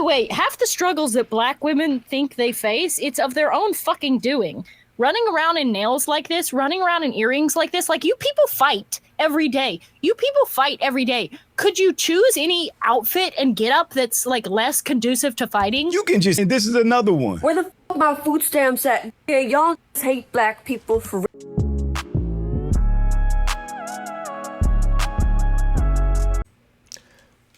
way, half the struggles that black women think they face, it's of their own fucking doing. Running around in nails like this, running around in earrings like this, like you people fight every day. You people fight every day. Could you choose any outfit and get up that's like less conducive to fighting? You can just, and this is another one. Where the fuck my food stamps at? Yeah, y'all hate black people for real.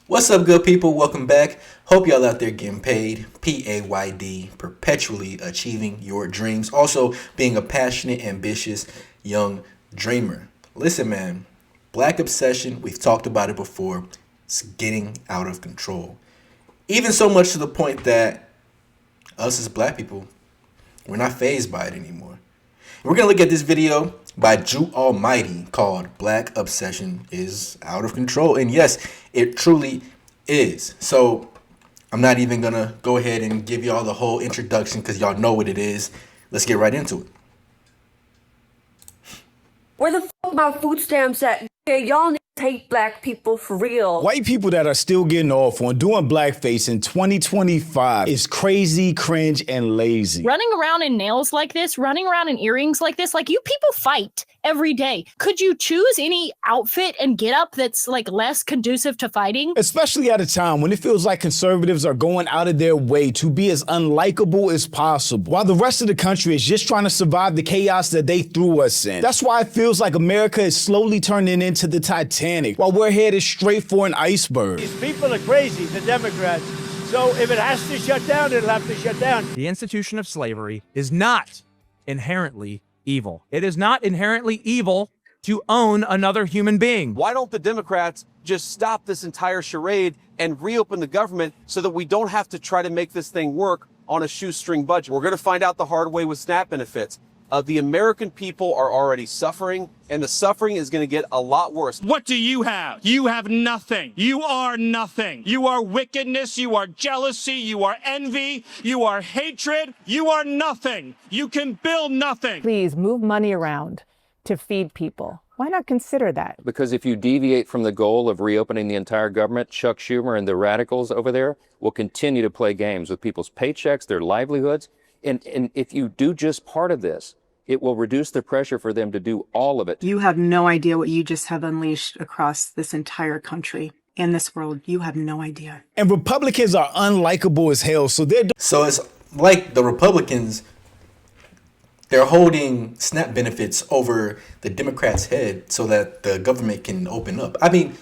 What's up, good people? Welcome back. Hope y'all out there getting paid. PAYD, perpetually achieving your dreams. Also being a passionate, ambitious young dreamer. Listen, man, black obsession, we've talked about it before. It's getting out of control. Even so much to the point that us as black people, we're not fazed by it anymore. We're going to look at this video by Jew Almighty called Black Obsession is Out of Control. And yes, it truly is. So I'm not even going to go ahead and give y'all the whole introduction because y'all know what it is. Let's get right into it. Where the fuck my food stamps at? Yeah, y'all hate black people for real. White people that are still getting off on doing blackface in 2025 is crazy, cringe, and lazy. Running around in nails like this, running around in earrings like this, like you people fight every day. Could you choose any outfit and get up that's like less conducive to fighting? Especially at a time when it feels like conservatives are going out of their way to be as unlikable as possible, while the rest of the country is just trying to survive the chaos that they threw us in. That's why it feels like America is slowly turning into the Titanic, while we're headed straight for an iceberg. These people are crazy, the Democrats. So if it has to shut down, it'll have to shut down. The institution of slavery is not inherently evil. It is not inherently evil to own another human being. Why don't the Democrats just stop this entire charade and reopen the government so that we don't have to try to make this thing work on a shoestring budget? We're going to find out the hard way with SNAP benefits. The American people are already suffering, and the suffering is going to get a lot worse. What do you have? You have nothing. You are nothing. You are wickedness. You are jealousy. You are envy. You are hatred. You are nothing. You can build nothing. Please move money around to feed people. Why not consider that? Because if you deviate from the goal of reopening the entire government, Chuck Schumer and the radicals over there will continue to play games with people's paychecks, their livelihoods. And if you do just part of this, it will reduce the pressure for them to do all of it. You have no idea what you just have unleashed across this entire country and this world. You have no idea. And Republicans are unlikable as hell, so they're... So it's like the Republicans, they're holding SNAP benefits over the Democrats' head so that the government can open up. I mean,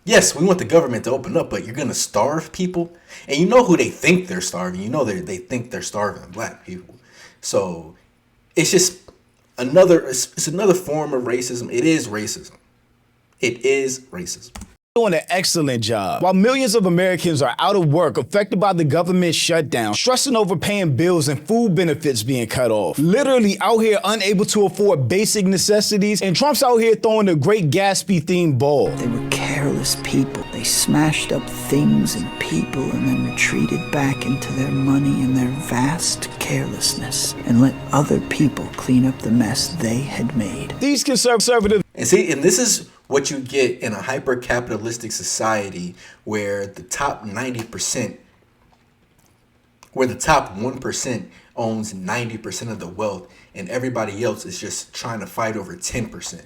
yes, we want the government to open up, but you're going to starve people? And you know who they think they're starving. You know they think they're starving black people. So it's just another form of racism. It is racism. It is racism. Doing an excellent job. While millions of Americans are out of work, affected by the government shutdown, stressing over paying bills and food benefits being cut off, literally out here unable to afford basic necessities, and Trump's out here throwing a Great Gatsby-themed ball. They were careless people. They smashed up things and people and then retreated back into their money and their vast carelessness and let other people clean up the mess they had made. These conservatives... And see, and this is what you get in a hyper-capitalistic society where the top 90%, where the top 1% owns 90% of the wealth and everybody else is just trying to fight over 10%.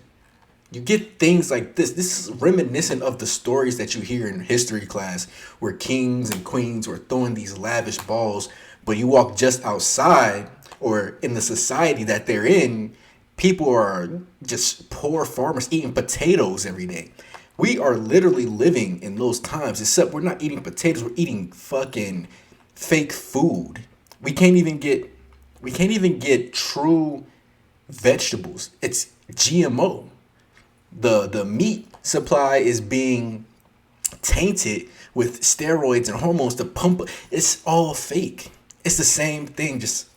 You get things like this. This is reminiscent of the stories that you hear in history class where kings and queens were throwing these lavish balls, but you walk just outside or in the society that they're in, people are just poor farmers eating potatoes every day. We are literally living in those times, except we're not eating potatoes. We're eating fucking fake food. We can't even get true vegetables. It's GMO. The meat supply is being tainted with steroids and hormones to pump. It's all fake. It's the same thing, just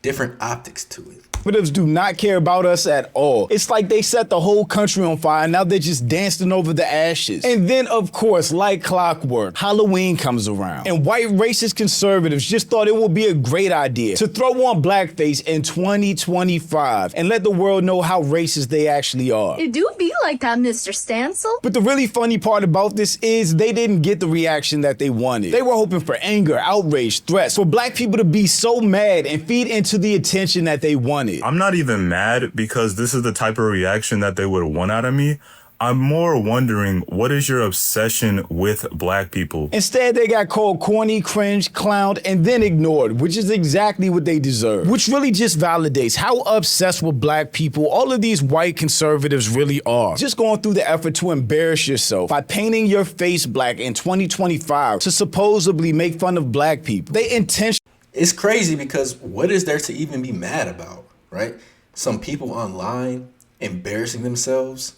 different optics to it. conservatives do not care about us at all. It's like they set the whole country on fire and now they're just dancing over the ashes. And then, of course, like clockwork, Halloween comes around. And white racist conservatives just thought it would be a great idea to throw on blackface in 2025 and let the world know how racist they actually are. It do be like that, Mr. Stancil. But the really funny part about this is they didn't get the reaction that they wanted. They were hoping for anger, outrage, threats, for black people to be so mad and feed into the attention that they wanted. I'm not even mad because this is the type of reaction that they would want out of me. I'm more wondering, what is your obsession with black people? Instead, they got called corny, cringe, clowned, and then ignored, which is exactly what they deserve. Which really just validates how obsessed with black people all of these white conservatives really are. Just going through the effort to embarrass yourself by painting your face black in 2025 to supposedly make fun of black people. They intentionally. It's crazy because what is there to even be mad about, right? Some people online embarrassing themselves.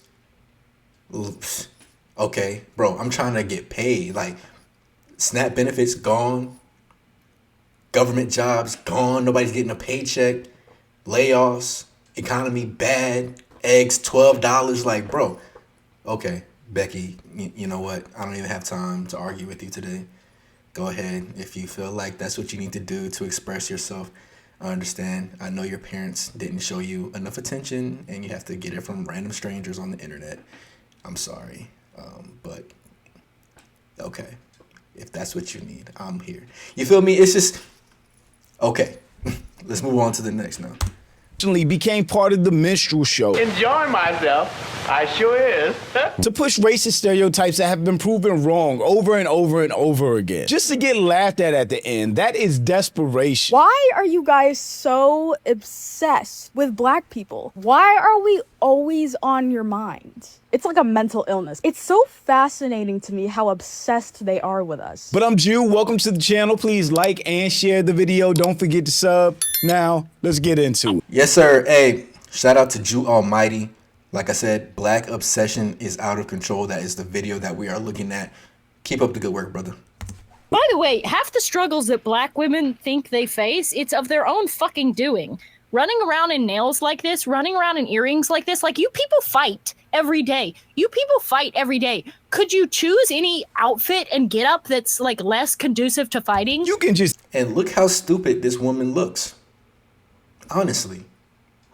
Okay, bro, I'm trying to get paid. Like, SNAP benefits gone. Government jobs gone. Nobody's getting a paycheck. Layoffs. Economy bad. Eggs $12. Like, bro, okay, Becky, you know what? I don't even have time to argue with you today. Go ahead. If you feel like that's what you need to do to express yourself, I understand. I know your parents didn't show you enough attention and you have to get it from random strangers on the internet. I'm sorry, but okay. If that's what you need, I'm here. You feel me? It's just, okay. Let's move on to the next now. Became part of the minstrel show. Enjoying myself. I sure is. To push racist stereotypes that have been proven wrong over and over and over again. Just to get laughed at the end. That is desperation. Why are you guys so obsessed with black people? Why are we always on your mind? It's like a mental illness. It's so fascinating to me how obsessed they are with us. But I'm Jew. Welcome to the channel. Please like and share the video. Don't forget to sub. Now, let's get into it. Yes, sir. Hey, shout out to Jew Almighty. Like I said, black obsession is out of control. That is the video that we are looking at. Keep up the good work, brother. By the way, half the struggles that black women think they face, it's of their own fucking doing. Running around in nails like this, running around in earrings like this, like you people fight every day. You people fight every day. Could you choose any outfit and get up that's like less conducive to fighting? You can just... And look how stupid this woman looks. Honestly.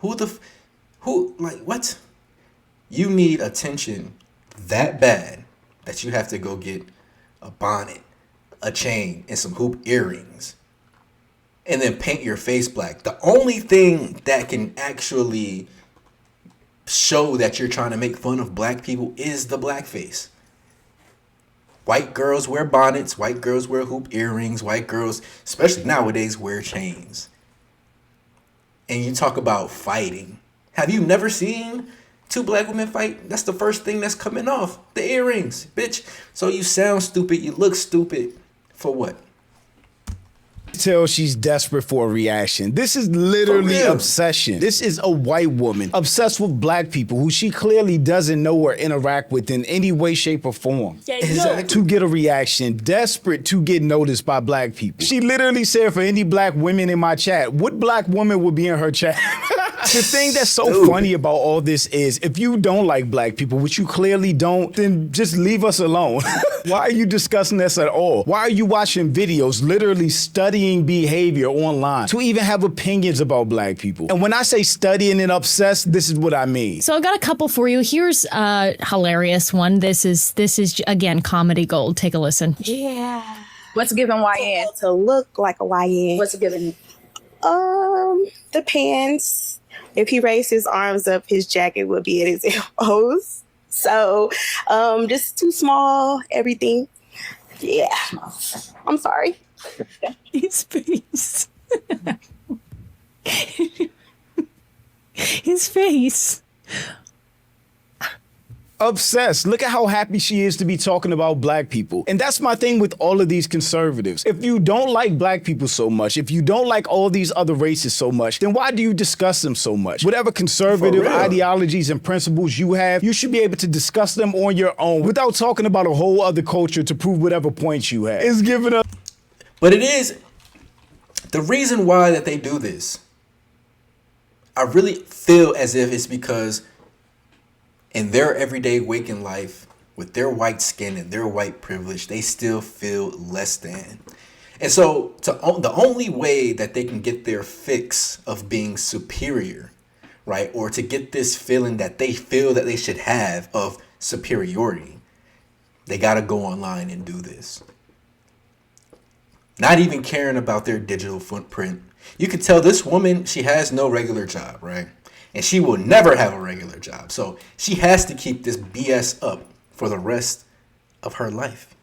Like, what? You need attention that bad that you have to go get a bonnet, a chain, and some hoop earrings. And then paint your face black. The only thing that can actually show that you're trying to make fun of black people is the blackface. White girls wear bonnets. White girls wear hoop earrings. White girls, especially nowadays, wear chains. And you talk about fighting. Have you never seen two black women fight? That's the first thing that's coming off. The earrings, bitch. So you sound stupid. You look stupid. For what? Tell she's desperate for a reaction. This is literally obsession. This is a white woman obsessed with black people who she clearly doesn't know or interact with in any way, shape, or form. To get a reaction, desperate to get noticed by black people. She literally said for any black women in my chat, what black woman would be in her chat? The thing that's so funny about all this is if you don't like black people, which you clearly don't, then just leave us alone. Why are you discussing this at all? Why are you watching videos, literally studying behavior online to even have opinions about black people? And when I say studying and obsessed, this is what I mean. So I got a couple for you. Here's a hilarious one. This is again comedy gold. Take a listen. Yeah. What's given YN? To look like a YN. What's given? Depends. If he raised his arms up, his jacket would be at his elbows. So, just too small, everything. Yeah. I'm sorry. His face. His face. Obsessed. Look at how happy she is to be talking about black people. And that's my thing with all of these conservatives. If you don't like black people so much, if you don't like all these other races so much, then why do you discuss them so much? Whatever conservative ideologies and principles you have, you should be able to discuss them on your own without talking about a whole other culture to prove whatever points you have. It's giving up. But it is the reason why that they do this. I really feel as if it's because in their everyday waking life, with their white skin and their white privilege, they still feel less than. And so the only way that they can get their fix of being superior, right, or to get this feeling that they feel that they should have of superiority, they got to go online and do this. Not even caring about their digital footprint. You can tell this woman, she has no regular job, right? And she will never have a regular job. So she has to keep this BS up for the rest of her life.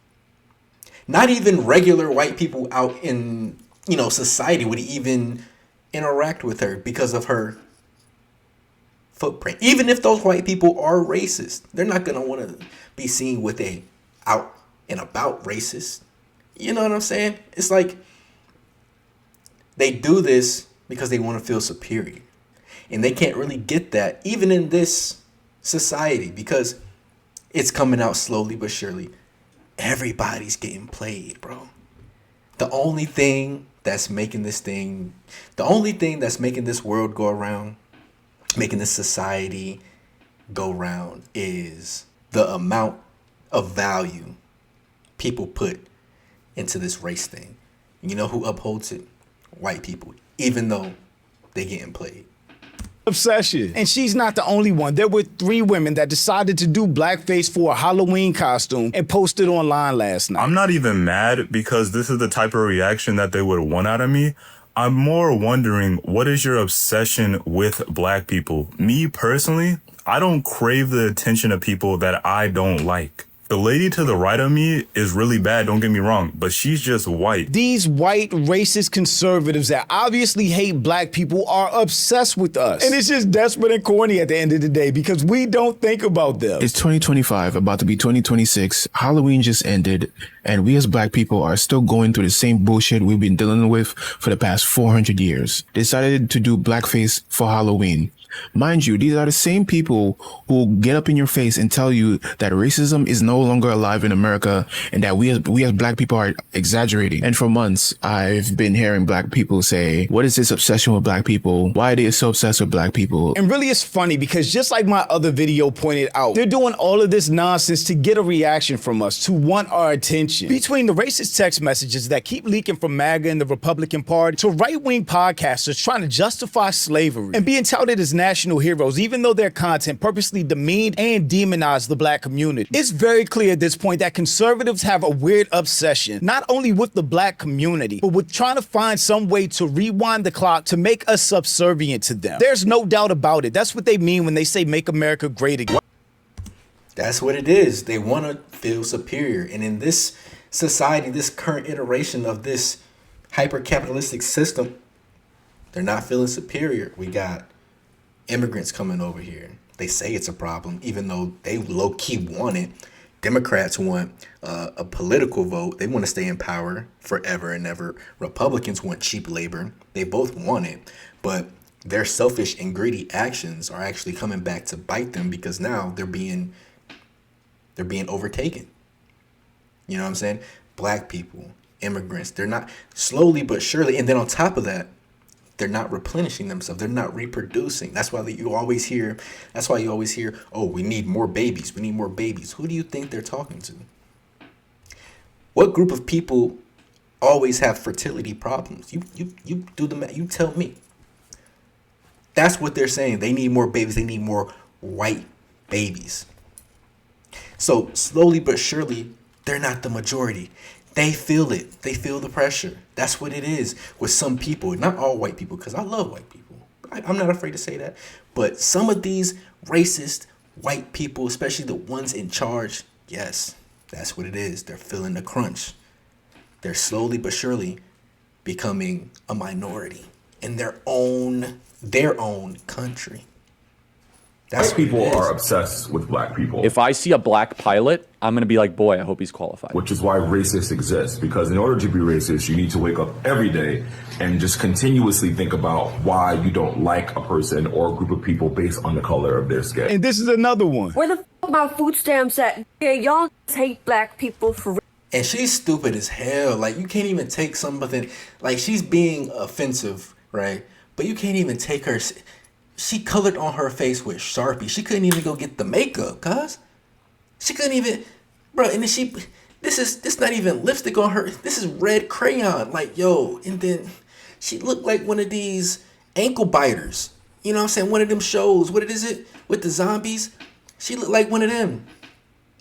Not even regular white people out in, society would even interact with her because of her footprint. Even if those white people are racist, they're not going to want to be seen with a out and about racist. You know what I'm saying? It's like they do this because they want to feel superior. And they can't really get that even in this society because it's coming out slowly but surely. Everybody's getting played, bro. The only thing that's making this world go around, making this society go round, is the amount of value people put into this race thing. You know who upholds it? White people, even though they getting played. Obsession. And she's not the only one. There were 3 women that decided to do blackface for a Halloween costume and posted online last night. I'm not even mad because this is the type of reaction that they would want out of me. I'm more wondering, what is your obsession with black people? Me personally, I don't crave the attention of people that I don't like. The lady to the right of me is really bad, don't get me wrong, but she's just white. These white racist conservatives that obviously hate black people are obsessed with us. And it's just desperate and corny at the end of the day because we don't think about them. It's 2025, about to be 2026. Halloween just ended, and we as black people are still going through the same bullshit we've been dealing with for the past 400 years. Decided to do blackface for Halloween. Mind you, these are the same people who get up in your face and tell you that racism is no longer alive in America and that we as black people are exaggerating. And for months, I've been hearing black people say, what is this obsession with black people? Why are they so obsessed with black people? And really it's funny because just like my other video pointed out, they're doing all of this nonsense to get a reaction from us, to want our attention. Between the racist text messages that keep leaking from MAGA and the Republican Party to right-wing podcasters trying to justify slavery and being touted as national heroes, even though their content purposely demeaned and demonized the black community. It's very clear at this point that conservatives have a weird obsession, not only with the black community, but with trying to find some way to rewind the clock to make us subservient to them. There's no doubt about it. That's what they mean when they say make America great again. That's what it is. They want to feel superior. And in this society, this current iteration of this hyper-capitalistic system, they're not feeling superior. We got immigrants coming over here. They say it's a problem, even though they low-key want it. Democrats want a political vote. They want to stay in power forever and ever. Republicans want cheap labor. They both want it. But their selfish and greedy actions are actually coming back to bite them because now they're being overtaken. You know what I'm saying? Black people, immigrants, they're not, slowly but surely. And then on top of that, they're not replenishing themselves. They're not reproducing. That's why you always hear, oh, we need more babies. We need more babies. Who do you think they're talking to? What group of people always have fertility problems? You do the math. You tell me. That's what they're saying. They need more babies. They need more white babies. So slowly but surely, they're not the majority. They feel it. They feel the pressure. That's what it is with some people. Not all white people, because I love white people. I'm not afraid to say that. But some of these racist white people, especially the ones in charge, yes, that's what it is. They're feeling the crunch. They're slowly but surely becoming a minority in their own country. White people are obsessed with black people. If I see a black pilot, I'm going to be like, boy, I hope he's qualified. Which is why racists exist. Because in order to be racist, you need to wake up every day and just continuously think about why you don't like a person or a group of people based on the color of their skin. And this is another one. Where the fuck my food stamps at? Yeah, y'all hate black people for real. And she's stupid as hell. Like, you can't even take something, like, she's being offensive, right? But you can't even take her. she colored on her face with Sharpie. She couldn't even go get the makeup, cuz. She couldn't even, bro. And then this not even lipstick on her. This is red crayon. Like, yo. And then she looked like one of these ankle biters. You know what I'm saying? One of them shows. What is it? With the zombies? She looked like one of them.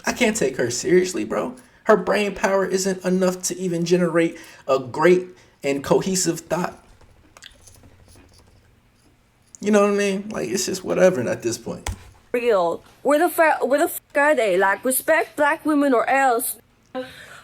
I can't take her seriously, bro. Her brain power isn't enough to even generate a great and cohesive thought. You know what I mean? Like, it's just whatever at this point. Real. Where the fuck are they? Like, respect black women or else.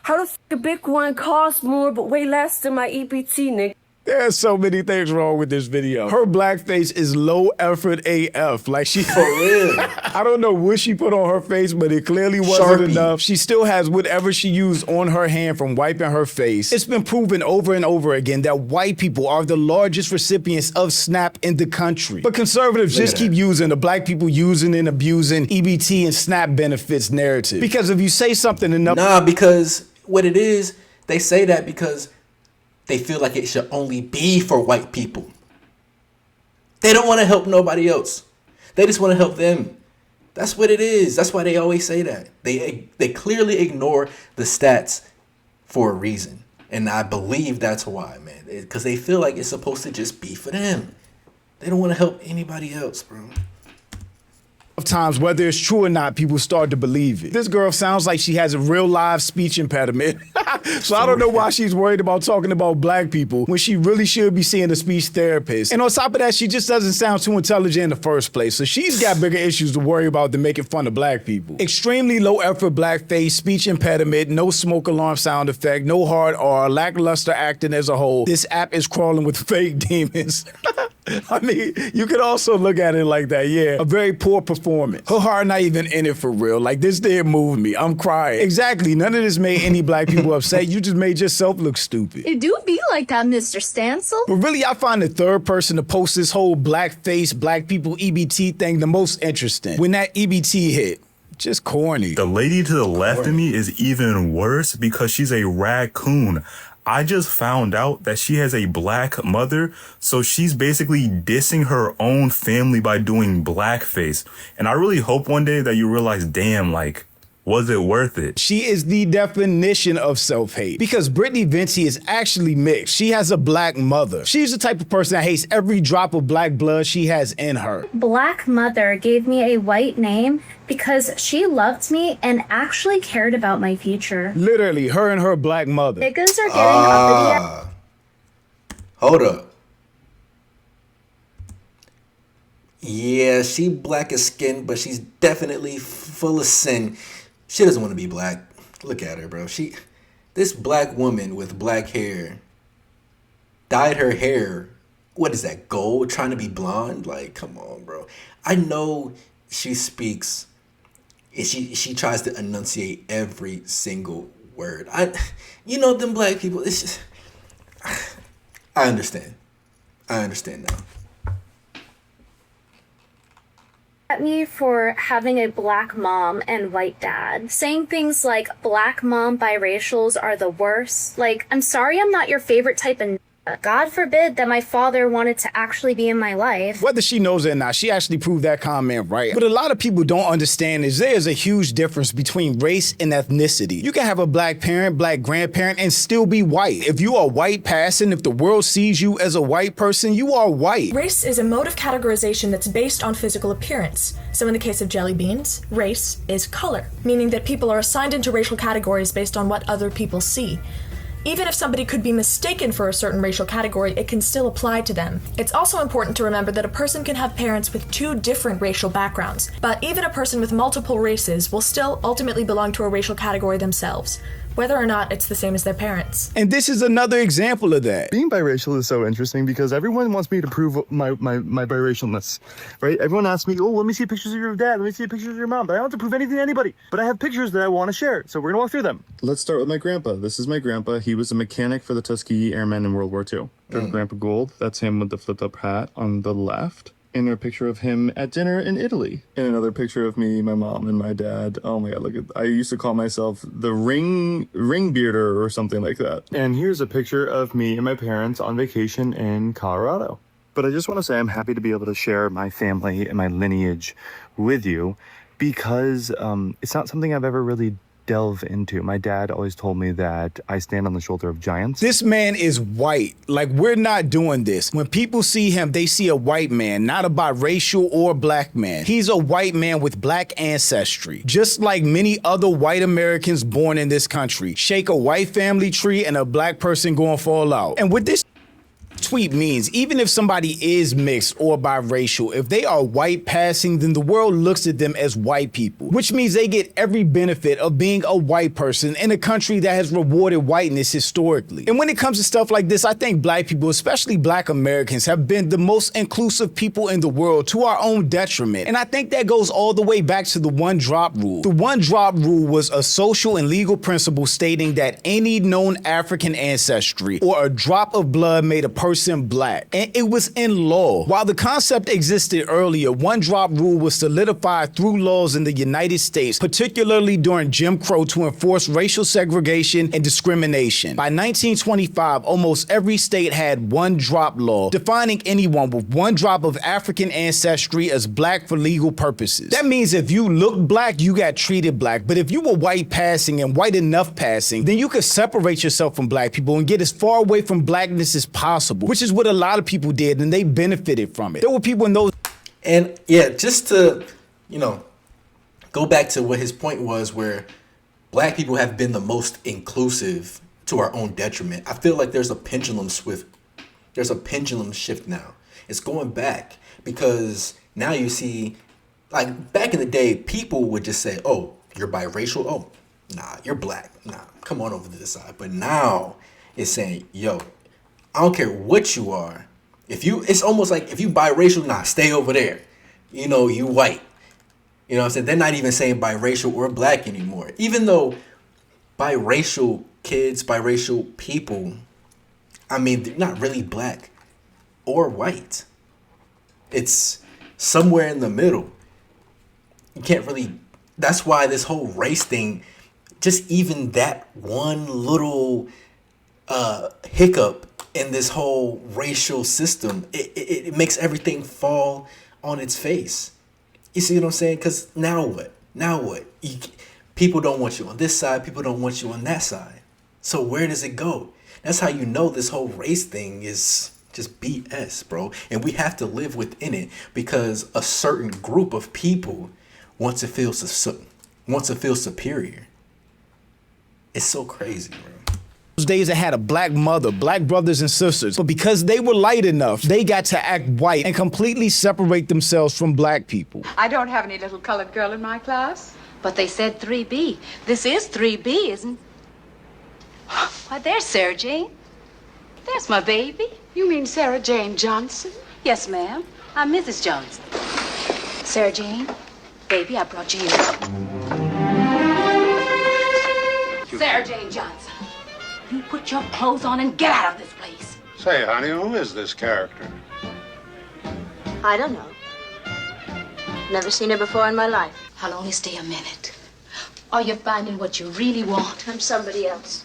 How the fuck a big one costs more but way less than my EBT, nigga? There's so many things wrong with this video. Her blackface is low effort AF. Like, she for real. I don't know what she put on her face, but it clearly wasn't enough. She still has whatever she used on her hand from wiping her face. It's been proven over and over again that white people are the largest recipients of SNAP in the country. But conservatives just keep using the black people using and abusing EBT and SNAP benefits narrative. Because if you say something enough— Nah, because what it is, they say that because they feel like it should only be for white people. They don't want to help nobody else. They just want to help them. That's what it is. That's why they always say that. They clearly ignore the stats for a reason. And I believe that's why, man. Because they feel like it's supposed to just be for them. They don't want to help anybody else, bro. Times, whether it's true or not, people start to believe it. This girl sounds like she has a real live speech impediment. So I don't know why she's worried about talking about black people when she really should be seeing a speech therapist. And on top of that, she just doesn't sound too intelligent in the first place. So she's got bigger issues to worry about than making fun of black people. Extremely low effort blackface, speech impediment, no smoke alarm sound effect, no hard R, lackluster acting as a whole. This app is crawling with fake demons. I mean, you could also look at it like that, yeah. A very poor performance. Her heart not even in it for real. Like, this didn't move me. I'm crying. Exactly. None of this made any black people upset. You just made yourself look stupid. It do be like that, Mr. Stancil. But really, I find the third person to post this whole blackface, black people EBT thing the most interesting. When that EBT hit, just corny. The lady to the left of me is even worse because she's a raccoon. I just found out that she has a black mother, so she's basically dissing her own family by doing blackface. And I really hope one day that you realize, damn, like, was it worth it? She is the definition of self-hate because Brittany Vinci is actually mixed. She has a black mother. She's the type of person that hates every drop of black blood she has in her. Black mother gave me a white name because she loved me and actually cared about my future. Literally, her and her black mother. Niggas are getting uppity. Hold up. Yeah, she black as skin, but she's definitely full of sin. She doesn't want to be black. Look at her, bro. This black woman with black hair dyed her hair. What is that, gold? Trying to be blonde? Like, come on, bro. I know she speaks and she tries to enunciate every single word. You know them black people. It's just, I understand. I understand now. At me for having a black mom and white dad, saying things like black mom biracials are the worst. Like, I'm sorry I'm not your favorite type of God forbid that my father wanted to actually be in my life. Whether she knows it or not, she actually proved that comment right. But a lot of people don't understand is there's a huge difference between race and ethnicity. You can have a black parent, black grandparent, and still be white. If you are white passing, if the world sees you as a white person, you are white. Race is a mode of categorization that's based on physical appearance. So in the case of jelly beans, race is color, meaning that people are assigned into racial categories based on what other people see. Even if somebody could be mistaken for a certain racial category, it can still apply to them. It's also important to remember that a person can have parents with two different racial backgrounds, but even a person with multiple races will still ultimately belong to a racial category themselves, whether or not it's the same as their parents. And this is another example of that. Being biracial is so interesting because everyone wants me to prove my biracialness, right? Everyone asks me, oh, let me see pictures of your dad, let me see pictures of your mom, but I don't have to prove anything to anybody. But I have pictures that I want to share, so we're gonna walk through them. Let's start with my grandpa. This is my grandpa. He was a mechanic for the Tuskegee Airmen in World War II. There's Grandpa Gold. That's him with the flipped up hat on the left. And a picture of him at dinner in Italy. And another picture of me, my mom, and my dad. Oh my god, look at, I used to call myself the ring bearder or something like that. And here's a picture of me and my parents on vacation in Colorado. But I just want to say I'm happy to be able to share my family and my lineage with you because it's not something I've ever really delve into. My dad always told me that I stand on the shoulder of giants. This man is white. Like, we're not doing this. When people see him, they see a white man, not a biracial or black man. He's a white man with black ancestry. Just like many other white Americans born in this country. Shake a white family tree and a black person gonna fall out. And with this tweet means, even if somebody is mixed or biracial, if they are white passing, then the world looks at them as white people, which means they get every benefit of being a white person in a country that has rewarded whiteness historically. And when it comes to stuff like this, I think black people, especially black Americans, have been the most inclusive people in the world to our own detriment. And I think that goes all the way back to the one drop rule. The one drop rule was a social and legal principle stating that any known African ancestry or a drop of blood made a person black, and it was in law. While the concept existed earlier, one drop rule was solidified through laws in the United States, particularly during Jim Crow, to enforce racial segregation and discrimination. By 1925, almost every state had one drop law, defining anyone with one drop of African ancestry as black for legal purposes. That means if you look black, you got treated black, but if you were white passing and white enough passing, then you could separate yourself from black people and get as far away from blackness as possible, which is what a lot of people did, and they benefited from it. There were people in those. And yeah, just to, go back to what his point was, where black people have been the most inclusive to our own detriment. I feel like there's a pendulum shift now. It's going back because now you see, like back in the day, people would just say, oh, you're biracial? Oh, nah, you're black. Nah, come on over to this side. But now it's saying, yo, I don't care what you are. It's almost like if you biracial, nah, stay over there. You white. You know what I'm saying? They're not even saying biracial or black anymore. Even though biracial kids, biracial people, they're not really black or white. It's somewhere in the middle. You can't really, that's why this whole race thing, just even that one little hiccup in this whole racial system, it makes everything fall on its face. You see what I'm saying? Because now what? People don't want you on this side. People don't want you on that side. So where does it go? That's how you know this whole race thing is just BS, bro. And we have to live within it because a certain group of people wants to feel superior. It's so crazy, bro. Those days that had a black mother, black brothers and sisters, but because they were light enough, they got to act white and completely separate themselves from black people. I don't have any little colored girl in my class. But they said 3B. This is 3B, isn't it? Why, there's Sarah Jane. There's my baby. You mean Sarah Jane Johnson? Yes, ma'am. I'm Mrs. Johnson. Sarah Jane, baby, I brought you here. Sarah Jane Johnson, you put your clothes on and get out of this place. Say, honey, who is this character? I don't know. Never seen her before in my life. I'll only stay a minute. Are you finding what you really want? I'm somebody else.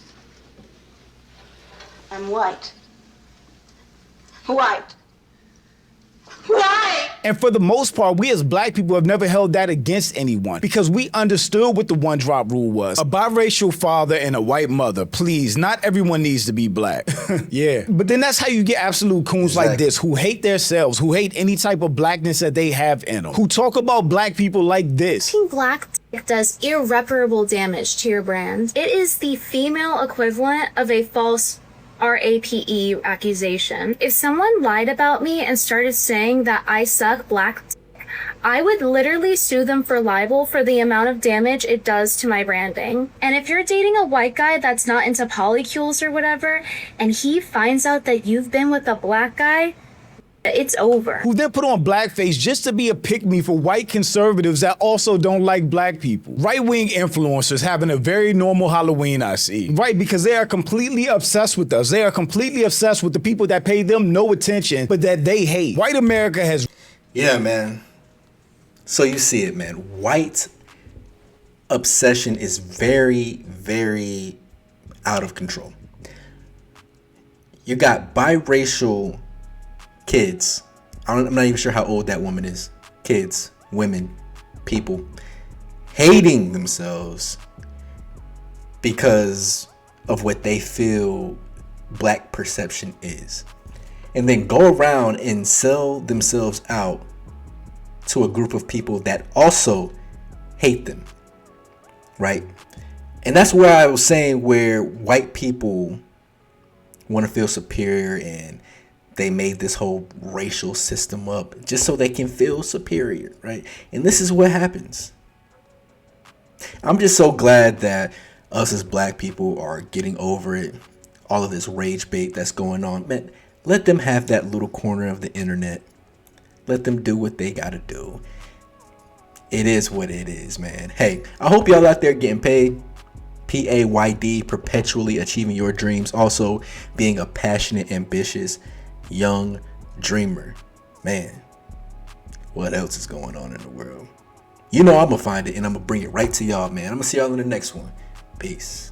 I'm white. White. White! And for the most part, we as black people have never held that against anyone because we understood what the one drop rule was. A biracial father and a white mother. Please, not everyone needs to be black. Yeah. But then that's how you get absolute coons like this who hate themselves, who hate any type of blackness that they have in them, who talk about black people like this. Being black does irreparable damage to your brand. It is the female equivalent of a false RAPE accusation. If someone lied about me and started saying that I suck black dick, I would literally sue them for libel for the amount of damage it does to my branding. And if you're dating a white guy that's not into polycules or whatever, and he finds out that you've been with a black guy, it's over. Who then put on blackface just to be a pick-me for white conservatives that also don't like black people. Right-wing influencers having a very normal Halloween, I see. Right, because they are completely obsessed with us. They are completely obsessed with the people that pay them no attention, but that they hate. White America has... Yeah, man. So you see it, man. White obsession is very, very out of control. You got biracial kids. I'm not even sure how old that woman is. Kids, women, people hating themselves because of what they feel black perception is, and then go around and sell themselves out to a group of people that also hate them, right? And that's where I was saying where white people want to feel superior, and they made this whole racial system up just so they can feel superior, right? And this is what happens. I'm just so glad that us as black people are getting over it. All of this rage bait that's going on. Man, let them have that little corner of the internet. Let them do what they gotta do. It is what it is, man. Hey, I hope y'all out there getting paid. PAYD, perpetually achieving your dreams. Also being a passionate, ambitious, young dreamer. Man, what else is going on in the world? You know I'm gonna find it, and I'm gonna bring it right to y'all, man. I'm gonna see y'all in the next one. Peace.